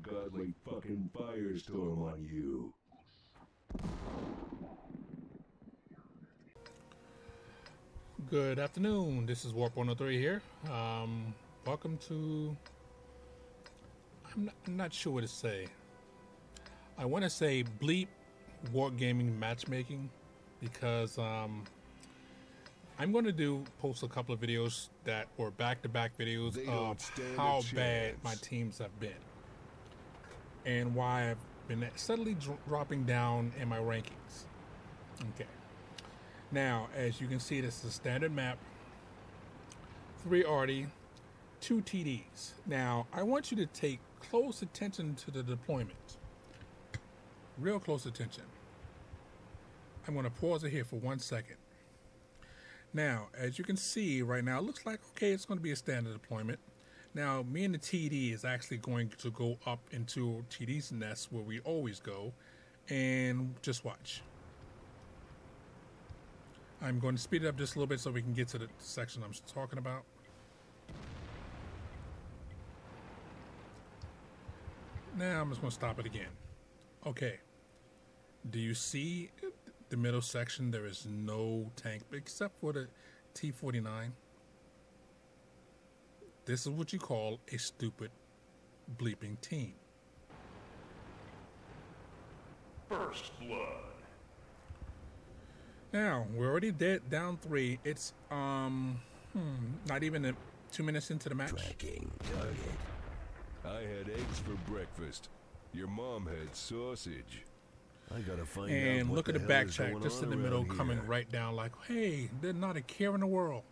godly fucking firestorm on you. Good afternoon. This is Warp 103 here. Welcome to... I'm not sure what to say. I want to say bleep wargaming matchmaking because I'm going to post a couple of videos that were back-to-back videos of how bad my teams have been and why I've been steadily dropping down in my rankings. Okay. Now, as you can see, this is a standard map. 3 arty, 2 TDs. Now, I want you to take close attention to the deployment. Real close attention. I'm going to pause it here for 1 second. Now, as you can see right now, it looks like, okay, it's going to be a standard deployment. Now, me and the TD is actually going to go up into TD's nest where we always go, and just watch. I'm going to speed it up just a little bit so we can get to the section I'm talking about. Now I'm just going to stop it again. Okay. Do you see the middle section? There is no tank except for the T-49. This is what you call a stupid bleeping team. First blood. Now, we're already down 3. It's not even 2 minutes into the match. Tracking target. I had eggs for breakfast. Your mom had sausage. I gotta find out. And what look at the hell back is check going just on in the middle, around coming here. right down like, hey, there's not a care in the world.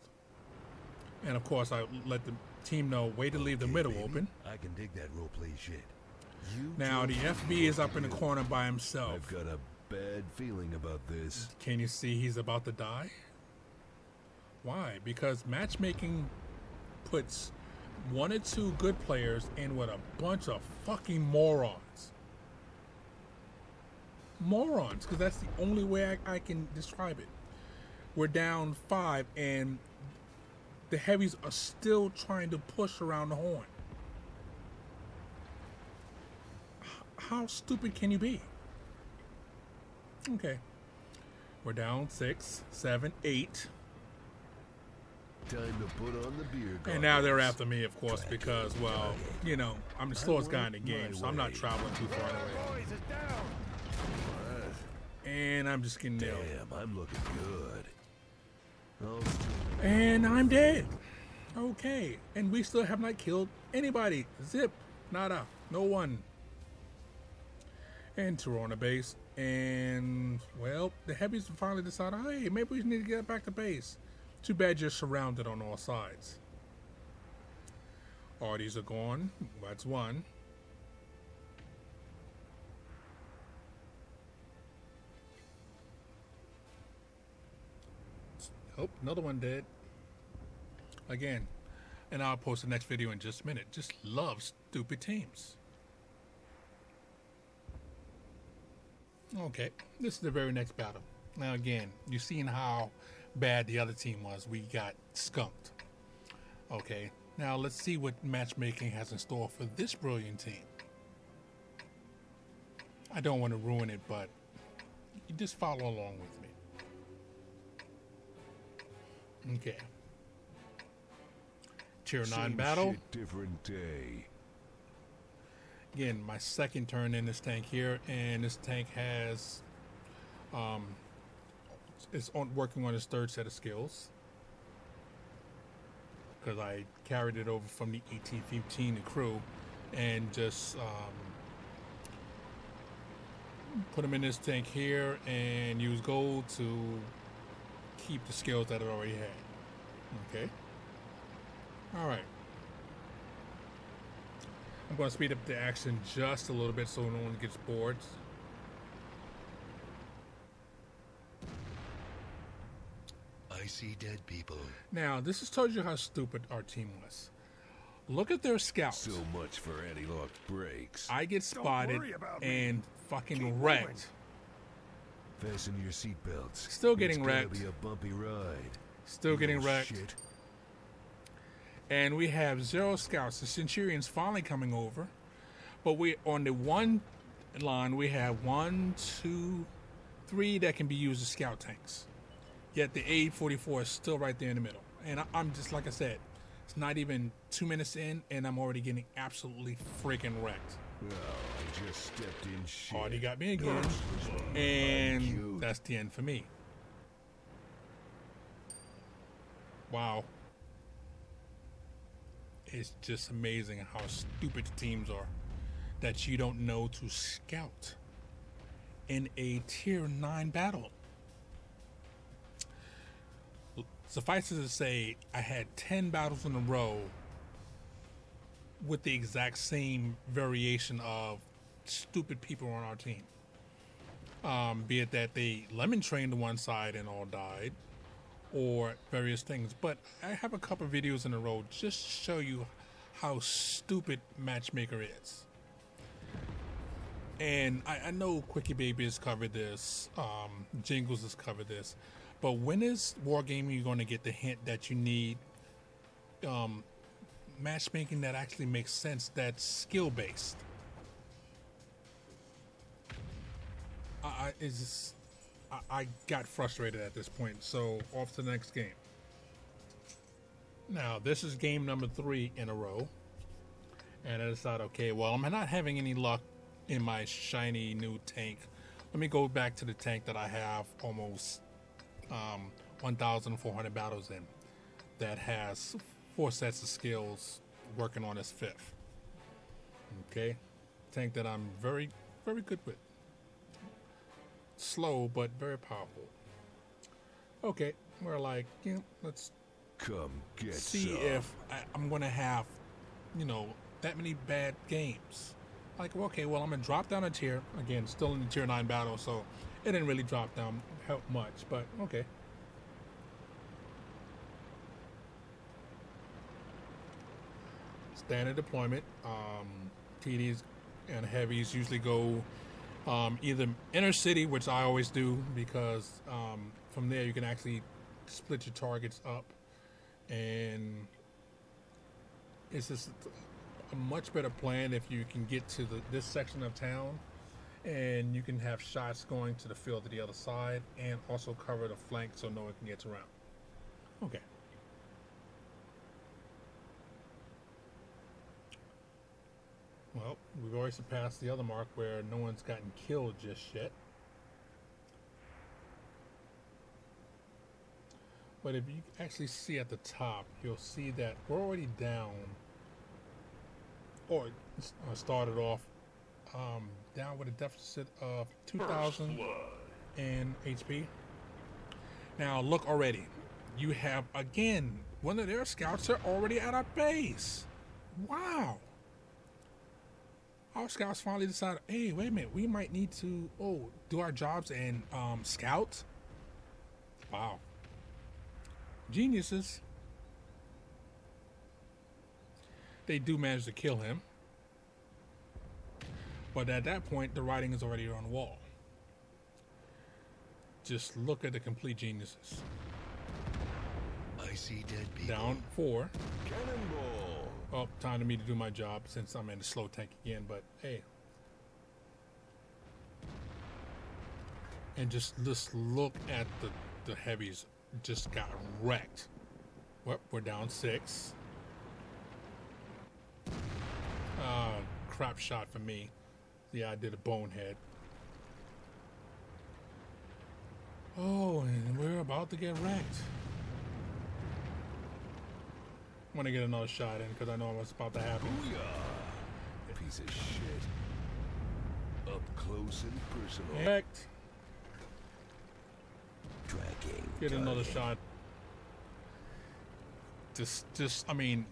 And of course, I let the team know, way to leave the middle open. I can dig that role play shit. Now the FB is up in the corner by himself. I've got a bad feeling about this. Can you see he's about to die? Why? Because matchmaking puts 1 or 2 good players in with a bunch of fucking morons. Morons, because that's the only way I can describe it. We're down 5 and the heavies are still trying to push around the horn. How stupid can you be? Okay. We're down 6, 7, 8. Time to put on the beer goggles. And now they're after me, of course, because, well, you know, I'm the slowest guy in the game, so I'm not traveling too far away. And I'm just getting nailed. Damn, I'm looking good. Oh, And I'm dead. Okay. And we still have not killed anybody. Zip. Nada. No one. And 2 on the base. And, well, the heavies finally decided, hey, maybe we need to get back to base. Too bad you're surrounded on all sides. Arties are gone. That's 1. Oh, another one dead. Again. And I'll post the next video in just a minute. Just love stupid teams. Okay, this is the very next battle. Now again, you've seen how bad the other team was. We got skunked. Okay, now let's see what matchmaking has in store for this brilliant team. I don't want to ruin it, but you just follow along with me. Okay. Tier 9 same battle. shit, different day. Again, my second turn in this tank here, and this tank has is working on his 3rd set of skills because I carried it over from the ET-15 the crew and just put him in this tank here and use gold to keep the skills that I already had. Okay. All right. I'm going to speed up the action just a little bit so no one gets bored. I see dead people. Now, this has told you how stupid our team was. Look at their scouts. So much for anti-lock brakes. I get spotted worry about me. and fucking Keep wrecked. Fasten your seatbelts. Still getting it's wrecked. Gonna be a bumpy ride. Still getting Little wrecked. Shit. And we have 0 scouts. The Centurion's finally coming over. But we on the one line we have 1, 2, 3 that can be used as scout tanks. Yet the A44 is still right there in the middle. And I'm just, like I said, it's not even 2 minutes in, and I'm already getting absolutely freaking wrecked. Well, I just stepped in shit. Hardy got me again, and that's the end for me. Wow. It's just amazing how stupid the teams are that you don't know to scout in a tier 9 battle. Suffice it to say, I had 10 battles in a row with the exact same variation of stupid people on our team. Be it that they lemon trained to one side and all died, or various things. But I have a couple of videos in a row just to show you how stupid Matchmaker is. And I know Quickie Baby has covered this, Jingles has covered this, but when is Wargaming going to get the hint that you need matchmaking that actually makes sense, that's skill-based? I got frustrated at this point, so off to the next game. Now, this is game number 3 in a row, and I decided, okay, well, I'm not having any luck in my shiny new tank. Let me go back to the tank that I have almost 1,400 battles in, that has 4 sets of skills working on its 5th. Okay, tank that I'm very, very good with. Slow, but very powerful. Okay, we're like, you know, let's Come get see some. if I'm going to have, you know, that many bad games. Like, okay, well, I'm going to drop down a tier. Again, still in the tier 9 battle, so it didn't really drop down help much, but okay. Standard deployment. TDs and heavies usually go either inner city, which I always do, because from there you can actually split your targets up, and it's just a much better plan if you can get to this section of town, and you can have shots going to the field to the other side, and also cover the flank so no one can get around. Okay. Well, we've already surpassed the other mark where no one's gotten killed just yet. But if you actually see at the top, you'll see that we're already down, or started off down with a deficit of 2,000 in HP. Now look already. You have, again, one of their scouts are already at our base. Wow. Our scouts finally decided, hey, wait a minute, we might need to, do our jobs and scout. Wow. Geniuses. They do manage to kill him. But at that point, the writing is already on the wall. Just look at the complete geniuses. I see dead people. Down 4. Cannonball. Oh, time for me to do my job since I'm in the slow tank again, but hey. And just look at the heavies just got wrecked. Well, we're down 6. Crap shot for me. Yeah, I did a bonehead. Oh, and we're about to get wrecked. I want to get another shot in because I know what's about to happen. Booyah! Piece of shit. Up close and personal. Wrecked. Tracking. Get another shot. Just, I mean,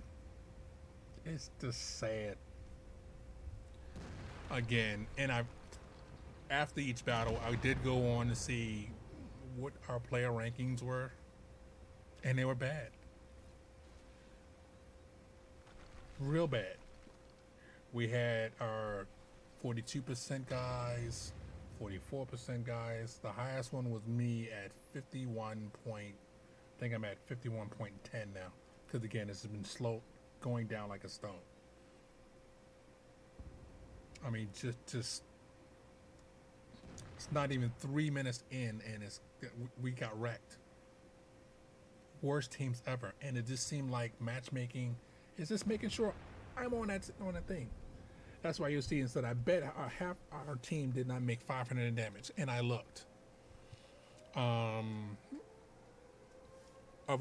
it's just sad. Again, and after each battle, I did go on to see what our player rankings were, and they were bad. Real bad. We had our 42% guys, 44% guys. The highest one was me at 51 point. I think I'm at 51.10 now. Because again, this has been slow, going down like a stone. I mean, just it's not even 3 minutes in, and we got wrecked. Worst teams ever, and it just seemed like matchmaking is just making sure I'm on that thing. That's why you'll see instead. I bet half our team did not make 500 in damage, and I looked. Of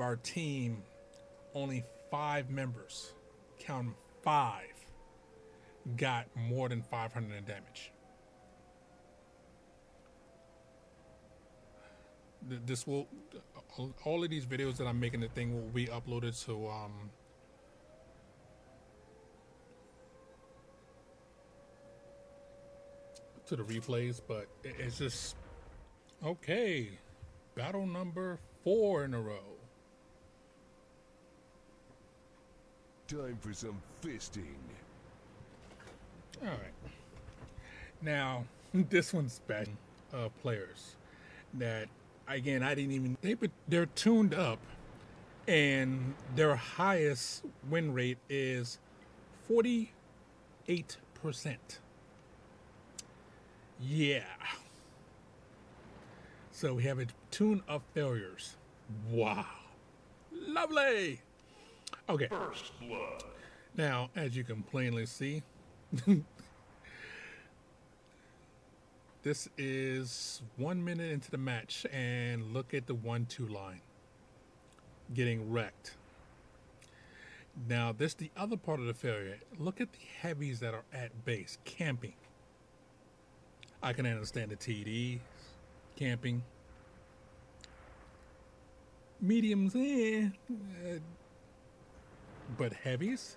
our team, only 5 members, count 'em, 5, got more than 500 in damage. This will, all of these videos that I'm making, the thing will be uploaded to the replays, but it's just okay. Battle number 4 in a row. Time for some fisting. All right. Now, this one's bad. Players that, again, I didn't even. They're tuned up, and their highest win rate is 48%. Yeah. So we have a tune of failures. Wow. Lovely. Okay. First blood. Now, as you can plainly see, this is 1 minute into the match, and look at the 1-2 line. Getting wrecked. Now, this is the other part of the failure. Look at the heavies that are at base, camping. I can understand the TDs, camping. Mediums, but heavies?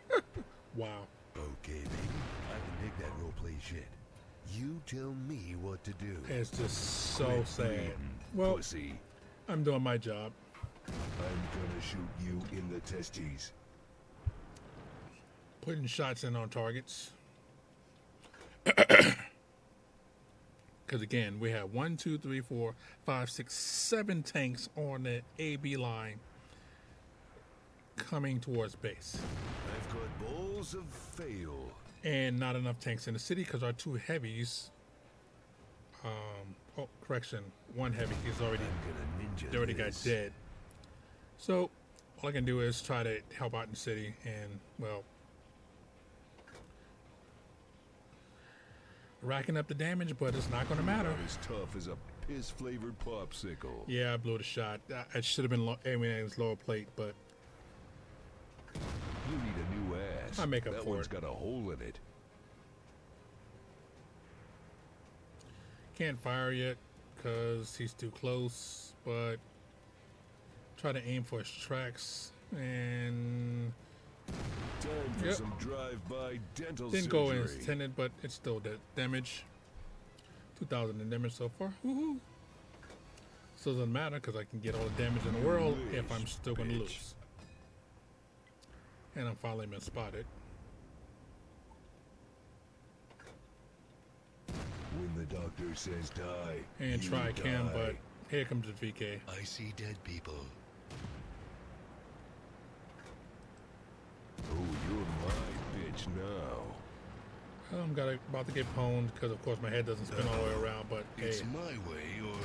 Wow. Okay, baby. I can dig that roleplay shit. You tell me what to do. It's just so Quit sad. bleeding, Well, pussy. I'm doing my job. I'm gonna shoot you in the testes. Putting shots in on targets. Because again, we have 1, 2, 3, 4, 5, 6, 7 tanks on the AB line coming towards base. I've got balls of fail. And not enough tanks in the city because our 2 heavies. Oh, correction. 1 heavy is already. I'm gonna ninja They already this. got dead. So all I can do is try to help out in the city, and well, racking up the damage, but it's not going to matter. Not as tough as a piss-flavored popsicle. Yeah, I blew the shot. I should have been aiming at his lower plate, but You need a new ass. I make up that for one's it. got a hole in it. can't fire yet because he's too close. But try to aim for his tracks, and Time for Yep. some drive-by dental didn't surgery. go as intended, but it's still damage. 2,000 in damage so far. Woohoo! So it doesn't matter because I can get all the damage in the world if I'm still going to bitch. lose. And I'm finally been spotted. When the doctor says die, And you try cam, die. but here comes the VK. I see dead people. Oh, you're my bitch now. I'm about to get pwned because, of course, my head doesn't spin all the way around. But It's hey, my way, or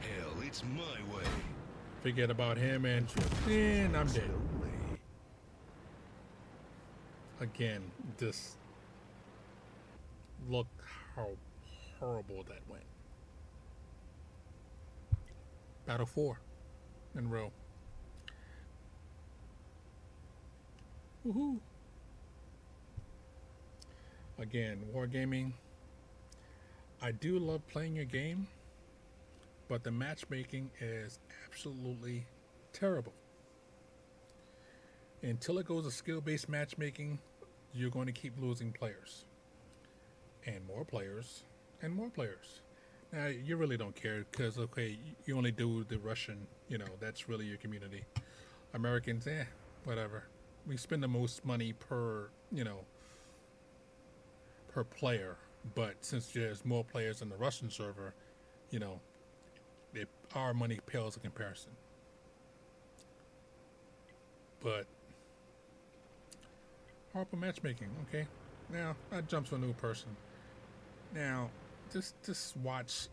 hell, it's my way. forget about him, and I'm dead. Slowly. Again, this look how horrible that went. Battle 4 in a row. Woohoo! Again, wargaming. I do love playing your game, but the matchmaking is absolutely terrible. Until it goes to skill-based matchmaking, you're going to keep losing players. And more players, and more players. Now, you really don't care because, okay, you only do the Russian, that's really your community. Americans, whatever. We spend the most money per player, but since there's more players in the Russian server, our money pales in comparison. But horrible matchmaking, okay. Now I jump to a new person. Now, just watch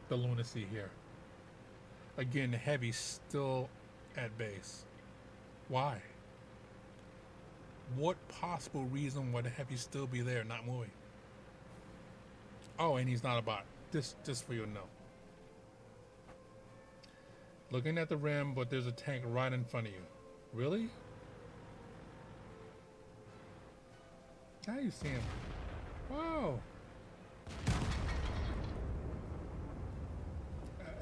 the lunacy here. Again, the heavy's still at base. Why? What possible reason would the heavy still be there, not moving? Oh, and he's not a bot. Just for you to know. Looking at the rim, but there's a tank right in front of you. Really? Now you see him. Whoa.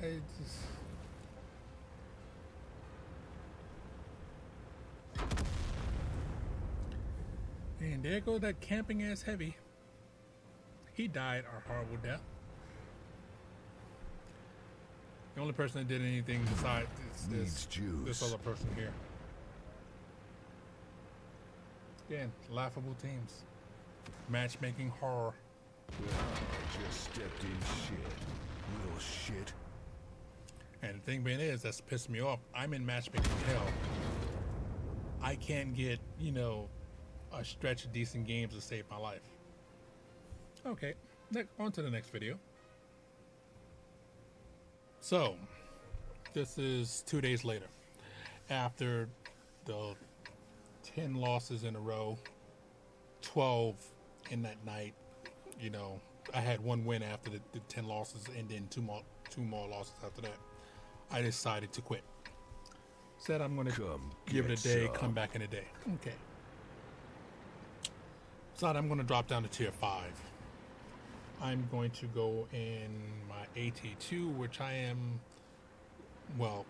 I just... And there goes that camping ass heavy. He died a horrible death. The only person that did anything besides this other person here. Again, laughable teams. Matchmaking horror. Well, I just stepped in shit. Little shit. And the thing being is, that's pissed me off. I'm in matchmaking hell. I can't get, you know, a stretch of decent games to save my life. Okay, on to the next video. So, this is 2 days later. After the 10 losses in a row, 12 in that night, you know, I had one win after the 10 losses and then two more losses after that. I decided to quit. Said I'm going to give it a day, come back in a day. Okay. Decided I'm going to drop down to tier 5. I'm going to go in my AT2, which I am, well,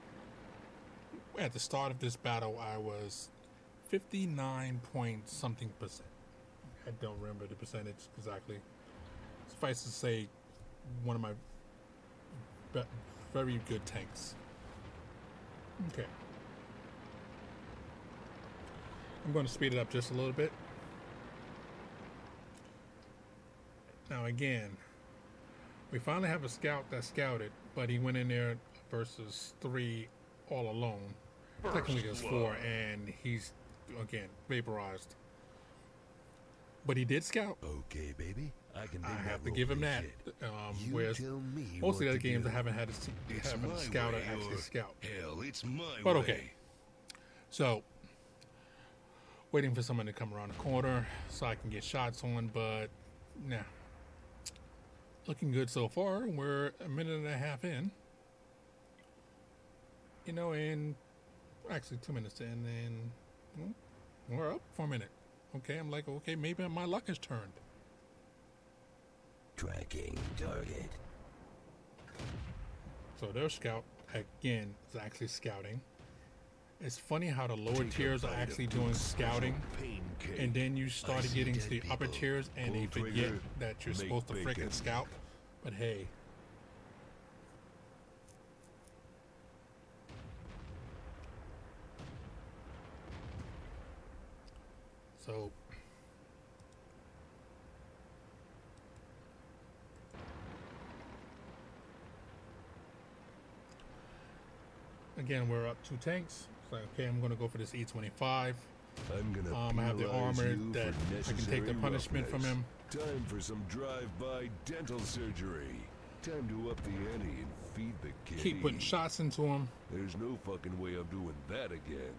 at the start of this battle, I was 59 point something percent. I don't remember the percentage exactly. Suffice to say, one of my very good tanks. Okay. I'm going to speed it up just a little bit. Now again, we finally have a scout that scouted, but he went in there versus 3 all alone. Technically it's 4, and he's, again, vaporized. But he did scout. Okay, baby. I have to give him that. Whereas most of the other games I haven't had a scouter actually scout. Hell, it's my but okay. So, waiting for someone to come around the corner so I can get shots on, but nah. Looking good so far. We're a minute and a half in. You know, and actually 2 minutes in, and we're up for a minute. Okay, I'm like, okay, maybe my luck has turned. Tracking target. So their scout, again, is actually scouting. It's funny how the lower tiers are actually doing scouting, and then you started getting to the upper tiers, and they forget that you're supposed to freaking scout. But hey. So again, we're up 2 tanks. So okay, I'm gonna go for this E25. I'm gonna I have the armor that I can take the punishment from him. Time for some drive-by dental surgery. Time to up the ante and feed the kid. Keep putting shots into him. There's no fucking way of doing that again.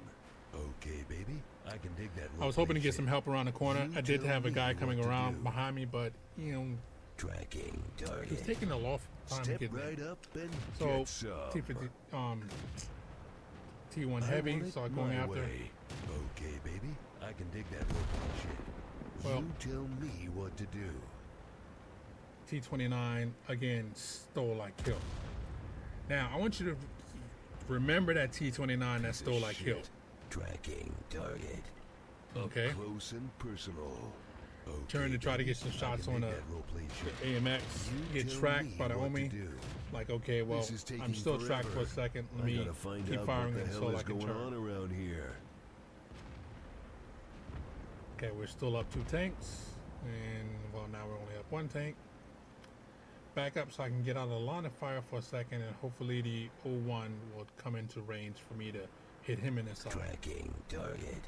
Okay, baby. I can dig that. I was hoping to get some help around the corner. I did have a guy coming around behind me, but you know, tracking target. he's taking a long time to get right there. up and So T50, T1 heavy, so I'm going after. Okay, baby. I can dig that rope shit. Well, you tell me what to do. T29 again stole like kill. Now I want you to remember that T29 that stole like kill. Tracking target. Okay. Up close and personal. Okay, Turn to try to get some shots on the AMX. Get tracked by the Omi. Like, okay, well, I'm still tracked for a second. Let me keep firing until I can turn. Around here. Okay, we're still up 2 tanks. And, well, now we're only up 1 tank. Back up so I can get out of the line of fire for a second, and hopefully the 01 will come into range for me to hit him in the side. Tracking target.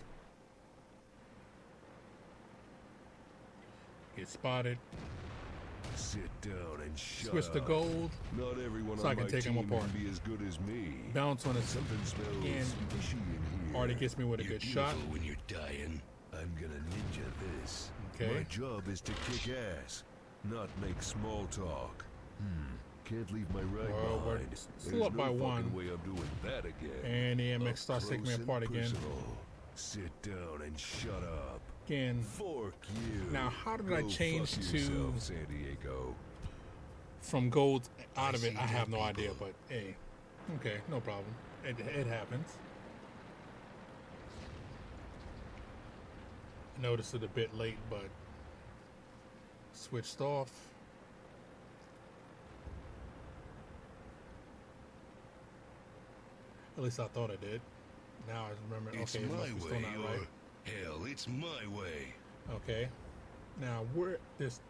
Get spotted. Sit down and shut Switch to up. gold. Not everyone So I on can my take him team apart. can be as good as me. Bounce on his Something smells and fishy in here. already gets me with a good shot. When you're dying. I'm gonna ninja this. Okay. My job is to kick ass, not make small talk. Can't leave my rag Well, we're behind. still There's up no by fucking one. way I'm doing that again. And the Up MX starts taking me close and apart again. personal. Sit down and shut up. Again. Fork you. Now, how did I Go change fuck to- yourself, San Diego? From gold out of it, I have no idea, but hey, okay, no problem. It happens. Noticed it a bit late, but switched off. At least I thought I did. Now I remember. It's Okay, it my must be still way, not or right. hell, it's my way. Okay. Now we're this.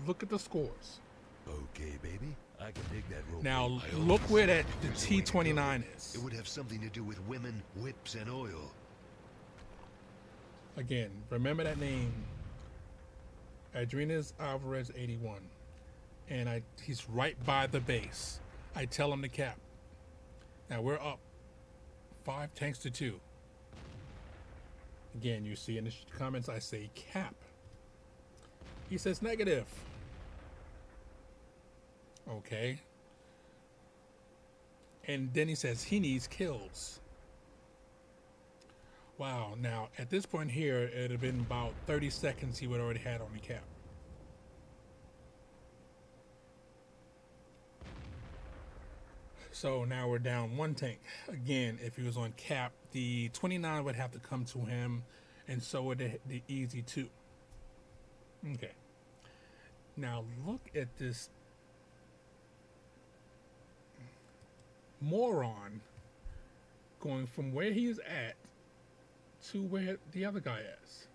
Look at the scores. Okay, baby. I can dig that rope. Now I look always where said that the there's a way to T29 go. is. It would have something to do with women, whips, and oil. Again, remember that name. Adrinas Alvarez 81. And he's right by the base. I tell him to cap. Now we're up 5 tanks to 2. Again, you see in the comments I say cap. He says negative. Okay. And then he says he needs kills. Wow. Now, at this point here, it would have been about 30 seconds he would already had on the cap. So now we're down 1 tank. Again, if he was on cap, the 29 would have to come to him, and so would the easy 2. Okay. Now look at this moron going from where he's at to where the other guy is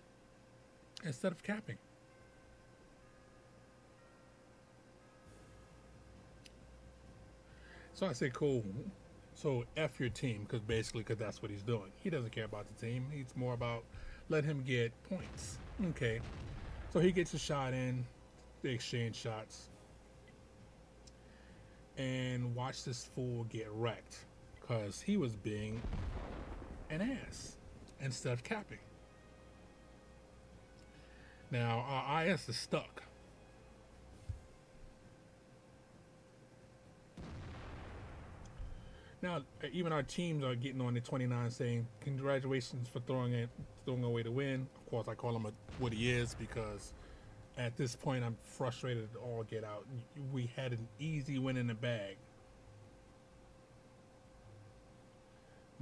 instead of capping. So I say, cool. So F your team, because that's what he's doing. He doesn't care about the team. He's more about let him get points. Okay. So he gets a shot in. They exchange shots. And watch this fool get wrecked, because he was being an ass instead of capping. Now our IS is stuck. Now even our teams are getting on the 29 saying congratulations for throwing away the win. Of course I call him what he is, because at this point I'm frustrated to all get out. We had an easy win in the bag,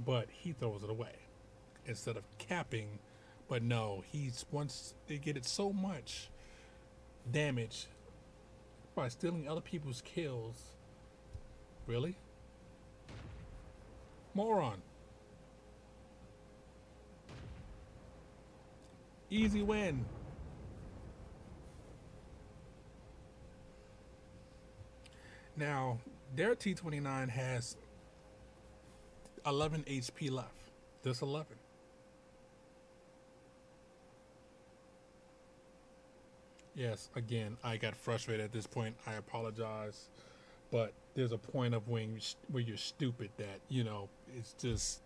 but he throws it away instead of capping. But no, once they get it so much damage by stealing other people's kills. Really? Moron. Easy win. Now, their T29 has 11 HP left. Just 11. Yes, again, I got frustrated at this point. I apologize. But there's a point of where you're stupid that, it's just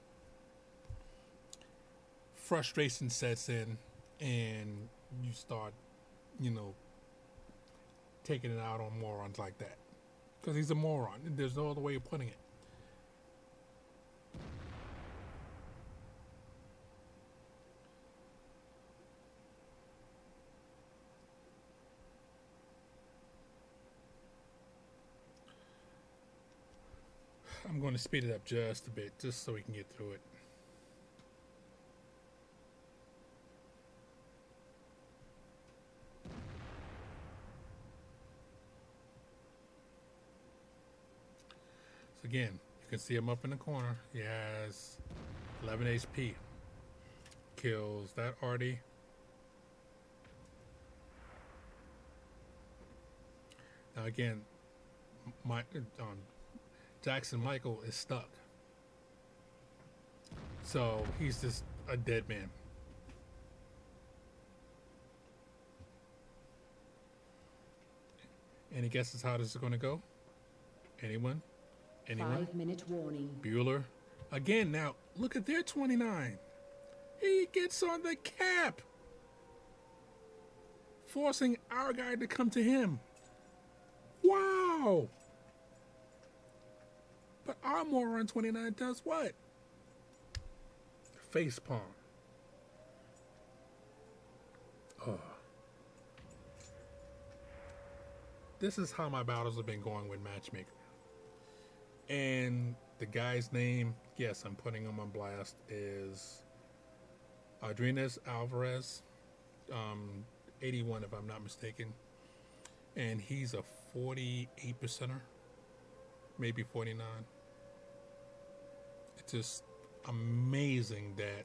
frustration sets in and you start, taking it out on morons like that. Because he's a moron. There's no other way of putting it. I'm going to speed it up just a bit, just so we can get through it. So again, you can see him up in the corner. He has 11 HP. Kills that Artie. Now again, Jackson Michael is stuck. So he's just a dead man. Any guesses how this is going to go? Anyone? Anyone? 5-minute warning. Bueller. Again, now, look at their 29. He gets on the cap. Forcing our guy to come to him. Wow. But our moron 29 does what? Face palm. Oh. This is how my battles have been going with Matchmaker. And the guy's name, yes, I'm putting him on blast, is Adrinas Alvarez, 81 if I'm not mistaken. And he's a 48%er, maybe 49. It's just amazing that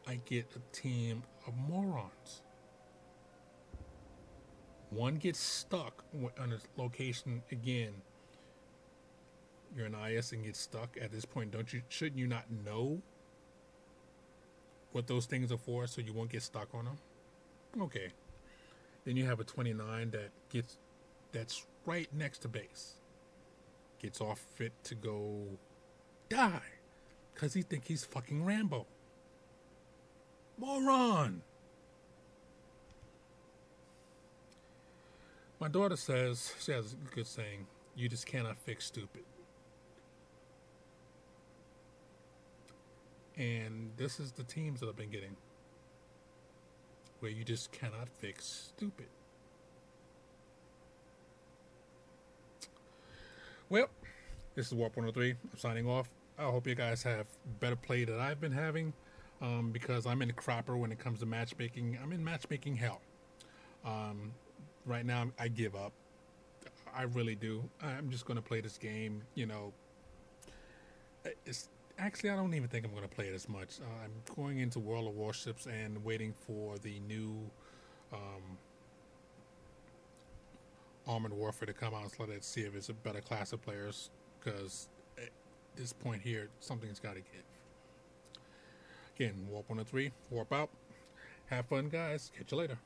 I get a team of morons. One gets stuck on a location again. You're an IS and get stuck at this point. Shouldn't you not know what those things are for so you won't get stuck on them? Okay. Then you have a 29 that's right next to base. Gets off fit to go die because he think he's fucking Rambo. Moron. My daughter says, she has a good saying, you just cannot fix stupid. And this is the teams that I've been getting, where you just cannot fix stupid. Well, this is Warp 103. I'm signing off. I hope you guys have better play than I've been having, because I'm in crapper when it comes to matchmaking. I'm in matchmaking hell. Right now, I give up. I really do. I'm just going to play this game. You know, actually, I don't even think I'm going to play it as much. I'm going into World of Warships and waiting for the new Armored Warfare to come out, so let's see if it's a better class of players, because at this point here, something's got to give. Again, Warp 103, Warp out. Have fun, guys. Catch you later.